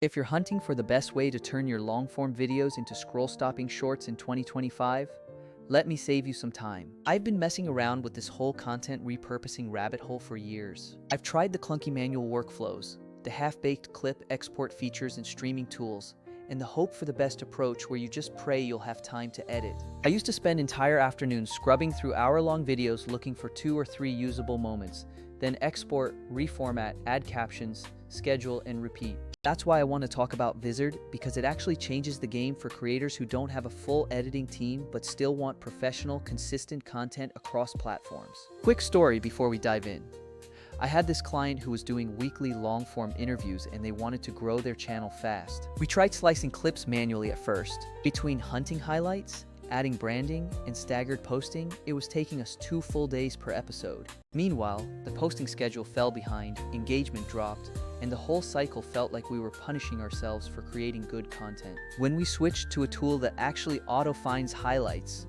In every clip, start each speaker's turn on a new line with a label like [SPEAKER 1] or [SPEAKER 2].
[SPEAKER 1] If you're hunting for the best way to turn your long-form videos into scroll-stopping shorts in 2025, let me save you some time. I've been messing around with this whole content repurposing rabbit hole for years. I've tried the clunky manual workflows, the half-baked clip export features and streaming tools, and the hope for the best approach where you just pray you'll have time to edit. I used to spend entire afternoons scrubbing through hour-long videos looking for 2 or 3 usable moments, then export, reformat, add captions, schedule, and repeat. That's why I want to talk about Vizard, because it actually changes the game for creators who don't have a full editing team but still want professional, consistent content across platforms. Quick story before we dive in. I had this client who was doing weekly long-form interviews and they wanted to grow their channel fast. We tried slicing clips manually at first. Between hunting highlights, adding branding, and staggered posting, it was taking us 2 full days per episode. Meanwhile, the posting schedule fell behind, engagement dropped, and the whole cycle felt like we were punishing ourselves for creating good content. When we switched to a tool that actually auto-finds highlights,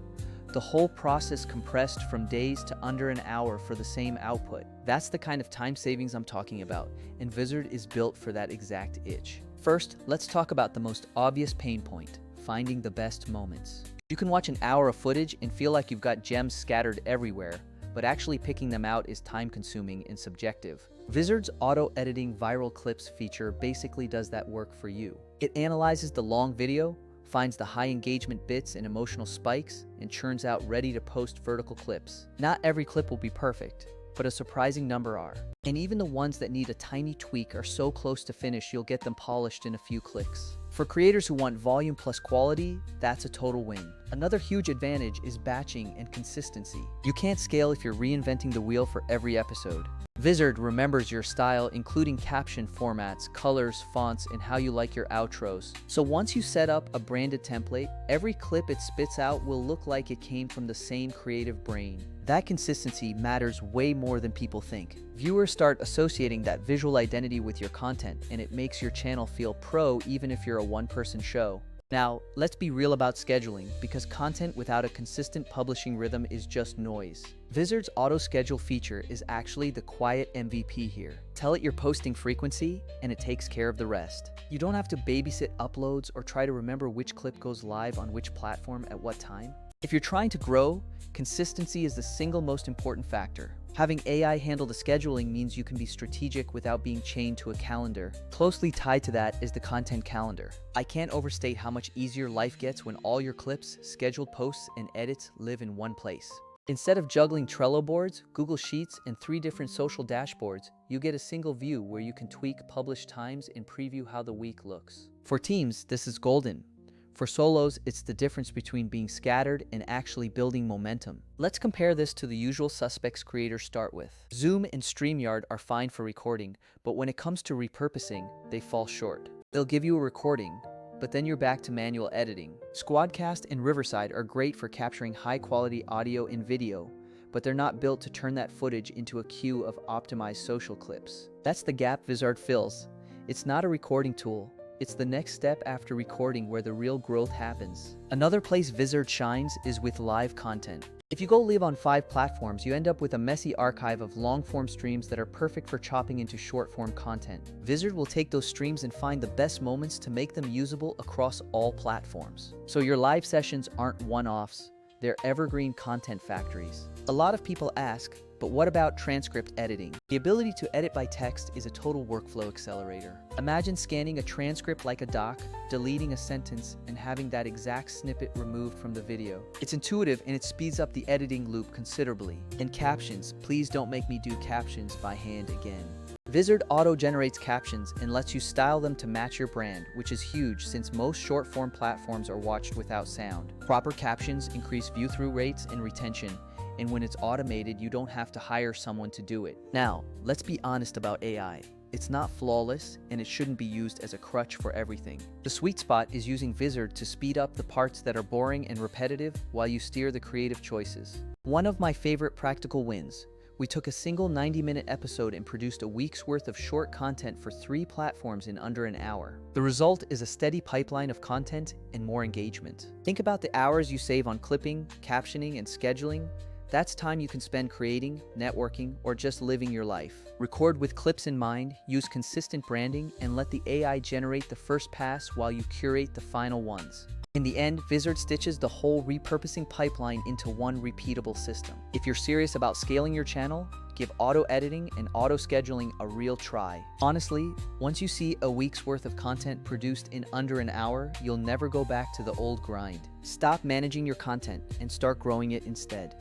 [SPEAKER 1] the whole process compressed from days to under an hour for the same output. That's the kind of time savings I'm talking about, and Vizard is built for that exact itch. First, let's talk about the most obvious pain point, finding the best moments. You can watch an hour of footage and feel like you've got gems scattered everywhere, but actually picking them out is time-consuming and subjective. Vizard's auto-editing viral clips feature basically does that work for you. It analyzes the long video, finds the high engagement bits and emotional spikes, and churns out ready-to-post vertical clips. Not every clip will be perfect, but a surprising number are. And even the ones that need a tiny tweak are so close to finish you'll get them polished in a few clicks. For creators who want volume plus quality, that's a total win. Another huge advantage is batching and consistency. You can't scale if you're reinventing the wheel for every episode. Vizard remembers your style, including caption formats, colors, fonts, and how you like your outros. So once you set up a branded template, every clip it spits out will look like it came from the same creative brain. That consistency matters way more than people think. Viewers start associating that visual identity with your content, and it makes your channel feel pro even if you're a one-person show. Now, let's be real about scheduling, because content without a consistent publishing rhythm is just noise. Vizard's auto-schedule feature is actually the quiet MVP here. Tell it your posting frequency, and it takes care of the rest. You don't have to babysit uploads or try to remember which clip goes live on which platform at what time. If you're trying to grow, consistency is the single most important factor. Having AI handle the scheduling means you can be strategic without being chained to a calendar. Closely tied to that is the content calendar. I can't overstate how much easier life gets when all your clips, scheduled posts, and edits live in one place. Instead of juggling Trello boards, Google Sheets, and 3 different social dashboards, you get a single view where you can tweak published times and preview how the week looks. For teams, this is golden. For solos, it's the difference between being scattered and actually building momentum. Let's compare this to the usual suspects creators start with. Zoom and StreamYard are fine for recording, but when it comes to repurposing, they fall short. They'll give you a recording, but then you're back to manual editing. Squadcast and Riverside are great for capturing high-quality audio and video, but they're not built to turn that footage into a queue of optimized social clips. That's the gap Vizard fills. It's not a recording tool. It's the next step after recording where the real growth happens. Another place Vizard shines is with live content. If you go live on 5 platforms, you end up with a messy archive of long-form streams that are perfect for chopping into short-form content. Vizard will take those streams and find the best moments to make them usable across all platforms. So your live sessions aren't one-offs, they're evergreen content factories. A lot of people ask, but what about transcript editing? The ability to edit by text is a total workflow accelerator. Imagine scanning a transcript like a doc, deleting a sentence, and having that exact snippet removed from the video. It's intuitive and it speeds up the editing loop considerably. And captions, please don't make me do captions by hand again. Vizard auto-generates captions and lets you style them to match your brand, which is huge since most short-form platforms are watched without sound. Proper captions increase view-through rates and retention, and when it's automated, you don't have to hire someone to do it. Now, let's be honest about AI. It's not flawless, and it shouldn't be used as a crutch for everything. The sweet spot is using Vizard to speed up the parts that are boring and repetitive while you steer the creative choices. One of my favorite practical wins. We took a single 90-minute episode and produced a week's worth of short content for 3 platforms in under an hour. The result is a steady pipeline of content and more engagement. Think about the hours you save on clipping, captioning, and scheduling. That's time you can spend creating, networking, or just living your life. Record with clips in mind, use consistent branding, and let the AI generate the first pass while you curate the final ones. In the end, Vizard stitches the whole repurposing pipeline into one repeatable system. If you're serious about scaling your channel, give auto editing and auto scheduling a real try. Honestly, once you see a week's worth of content produced in under an hour, you'll never go back to the old grind. Stop managing your content and start growing it instead.